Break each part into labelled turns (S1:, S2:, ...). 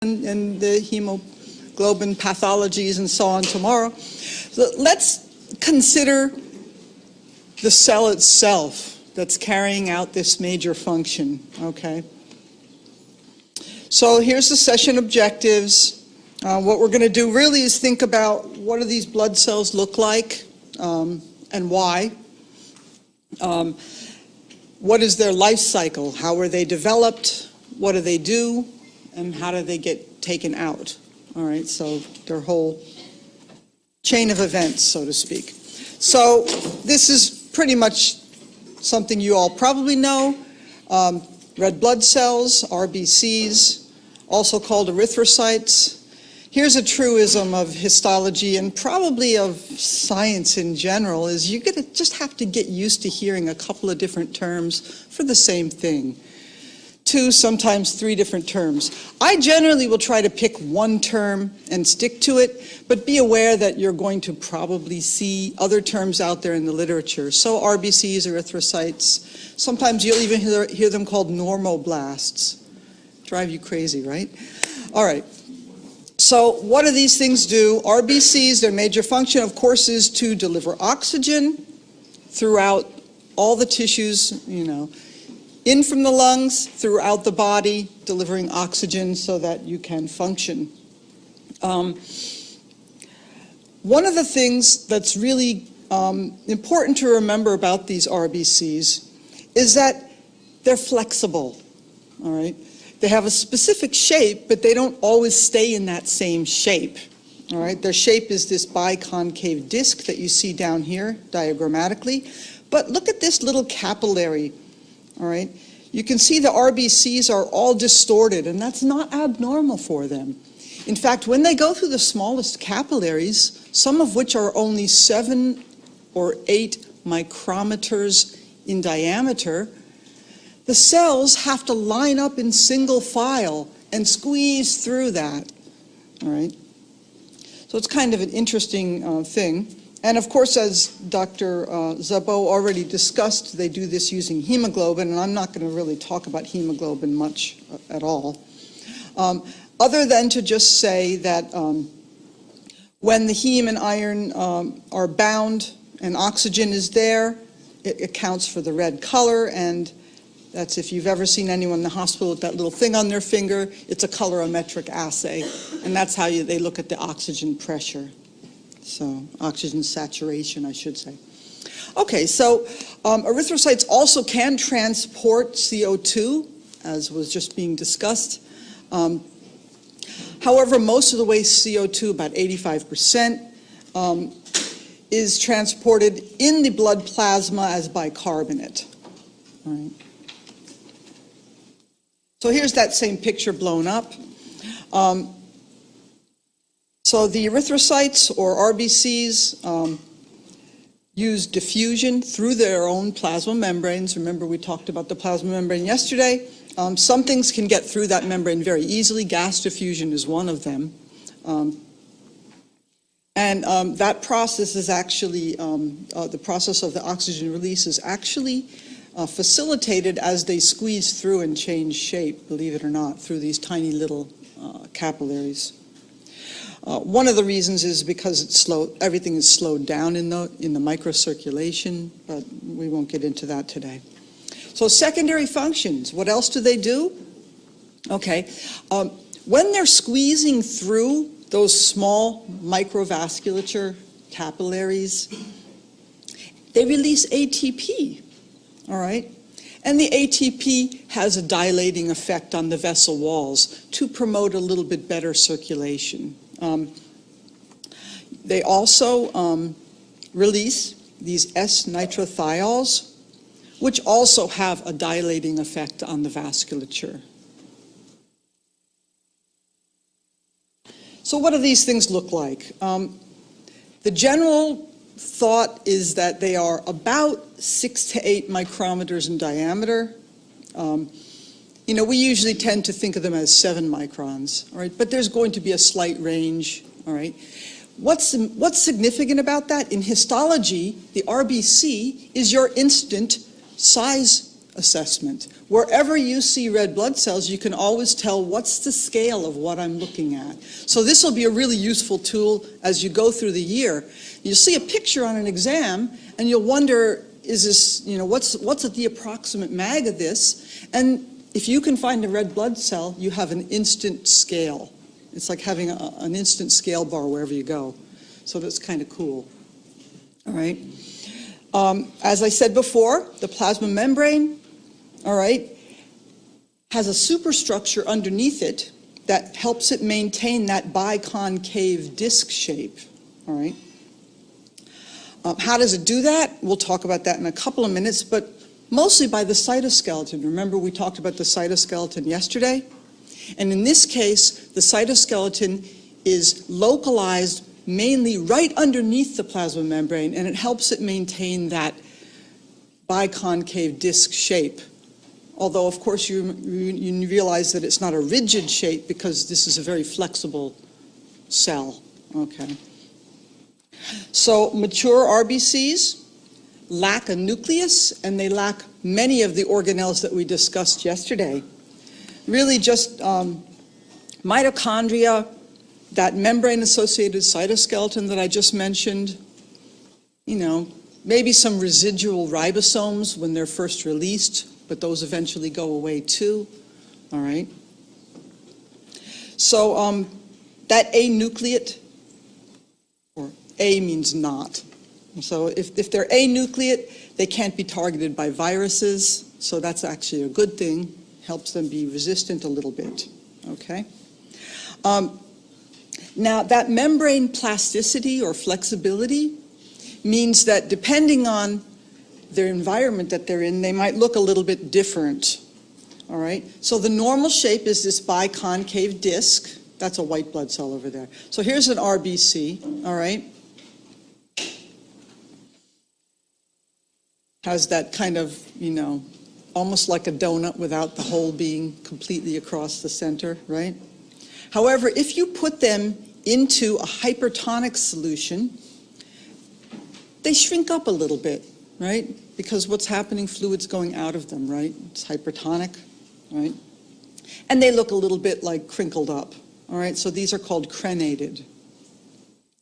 S1: and the hemoglobin pathologies and so on tomorrow. So let's consider the cell itself that's carrying out this major function, okay? So here's the session objectives. What we're going to do really is think about what do these blood cells look like and why. What is their life cycle? How are they developed? What do they do? And how do they get taken out? All right, so their whole chain of events, so to speak. So this is pretty much something you all probably know. Red blood cells, RBCs, also called erythrocytes. Here's a truism of histology and probably of science in general, is you're going to just have to get used to hearing a couple of different terms for the same thing. 2, sometimes 3 different terms. I generally will try to pick one term and stick to it, but be aware that you're going to probably see other terms out there in the literature. So RBCs, erythrocytes, sometimes you'll even hear them called normoblasts. Drive you crazy, right? All right. So what do these things do? RBCs, their major function, of course, is to deliver oxygen throughout all the tissues, in from the lungs, throughout the body, delivering oxygen so that you can function. One of the things that's really important to remember about these RBCs is that they're flexible, all right? They have a specific shape, but they don't always stay in that same shape, all right? Their shape is this biconcave disc that you see down here diagrammatically. But look at this little capillary, all right? You can see the RBCs are all distorted, and that's not abnormal for them. In fact, when they go through the smallest capillaries, some of which are only 7 or 8 micrometers in diameter, the cells have to line up in single file and squeeze through that, all right? So it's kind of an interesting thing. And of course, as Dr. Szabó already discussed, they do this using hemoglobin, and I'm not going to really talk about hemoglobin much at all. Other than to just say that when the heme and iron are bound and oxygen is there, it accounts for the red color, and that's if you've ever seen anyone in the hospital with that little thing on their finger, it's a colorimetric assay, and that's how they look at the oxygen pressure. So oxygen saturation, I should say. Okay, so erythrocytes also can transport CO2, as was just being discussed. However, most of the way CO2, about 85%, is transported in the blood plasma as bicarbonate. All right. So here's that same picture blown up. So the erythrocytes, or RBCs, use diffusion through their own plasma membranes. Remember, we talked about the plasma membrane yesterday. Some things can get through that membrane very easily. Gas diffusion is one of them. And that process is actually, the process of the oxygen release is actually facilitated as they squeeze through and change shape, believe it or not, through these tiny little capillaries. One of the reasons is because everything is slowed down in the microcirculation, but we won't get into that today. So secondary functions, what else do they do? Okay, when they're squeezing through those small microvasculature capillaries, they release ATP, all right? And the ATP has a dilating effect on the vessel walls to promote a little bit better circulation. They also release these S-nitrothiols, which also have a dilating effect on the vasculature. So what do these things look like? The general thought is that they are about 6 to 8 micrometers in diameter. We usually tend to think of them as 7 microns, all right? But there's going to be a slight range, all right? What's significant about that? In histology, the RBC is your instant size assessment. Wherever you see red blood cells, you can always tell what's the scale of what I'm looking at. So this will be a really useful tool as you go through the year. You'll see a picture on an exam, and you'll wonder, is this, what's at the approximate mag of this? And if you can find a red blood cell, you have an instant scale. It's like having an instant scale bar wherever you go. So that's kind of cool. All right. As I said before, the plasma membrane, all right, has a superstructure underneath it that helps it maintain that biconcave disc shape, all right? How does it do that? We'll talk about that in a couple of minutes, but mostly by the cytoskeleton. Remember we talked about the cytoskeleton yesterday? And in this case, the cytoskeleton is localized mainly right underneath the plasma membrane, and it helps it maintain that biconcave disc shape. Although, of course, you realize that it's not a rigid shape because this is a very flexible cell. Okay. So mature RBCs lack a nucleus, and they lack many of the organelles that we discussed yesterday. Really just mitochondria, that membrane-associated cytoskeleton that I just mentioned, maybe some residual ribosomes when they're first released, but those eventually go away too, all right? So that anucleate, or A means not. So if they're anucleate, they can't be targeted by viruses, so that's actually a good thing, helps them be resistant a little bit, okay? Now, that membrane plasticity or flexibility means that depending on their environment that they're in, they might look a little bit different, all right? So the normal shape is this biconcave disc. That's a white blood cell over there. So here's an RBC, all right? Has that kind of, almost like a donut without the hole being completely across the center, right? However, if you put them into a hypertonic solution, they shrink up a little bit, right? Because what's happening, fluid's going out of them, right? It's hypertonic, right? And they look a little bit like crinkled up, all right? So these are called crenated,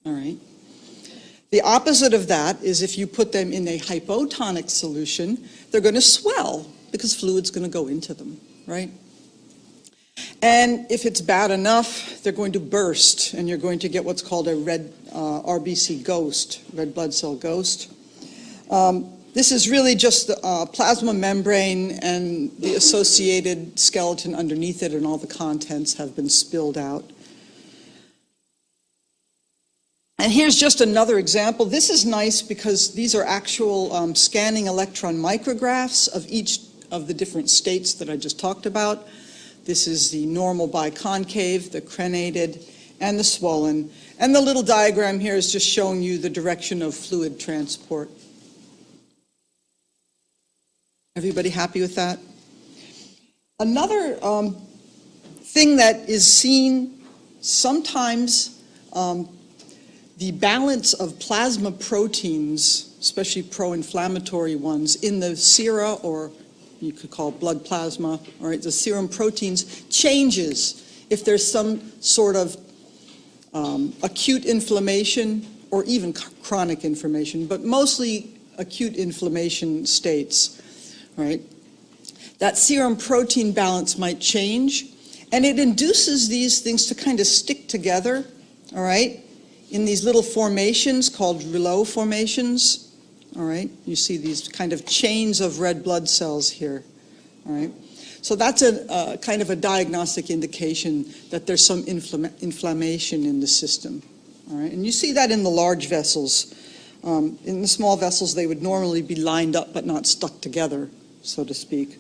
S1: all right? The opposite of that is if you put them in a hypotonic solution, they're going to swell because fluid's going to go into them, right? And if it's bad enough, they're going to burst, and you're going to get what's called a red RBC ghost, red blood cell ghost. This is really just the plasma membrane and the associated skeleton underneath it, and all the contents have been spilled out. And here's just another example. This is nice because these are actual scanning electron micrographs of each of the different states that I just talked about. This is the normal biconcave, the crenated, and the swollen. And the little diagram here is just showing you the direction of fluid transport. Everybody happy with that? Another thing that is seen sometimes, the balance of plasma proteins, especially pro-inflammatory ones, in the sera, or you could call blood plasma, all right, the serum proteins, changes if there's some sort of acute inflammation or even chronic inflammation, but mostly acute inflammation states, right? That serum protein balance might change, and it induces these things to kind of stick together, all right, in these little formations called rouleau formations. All right, you see these kind of chains of red blood cells here, all right? So that's a kind of a diagnostic indication that there's some inflammation in the system, all right? And you see that in the large vessels. In the small vessels, they would normally be lined up but not stuck together, so to speak.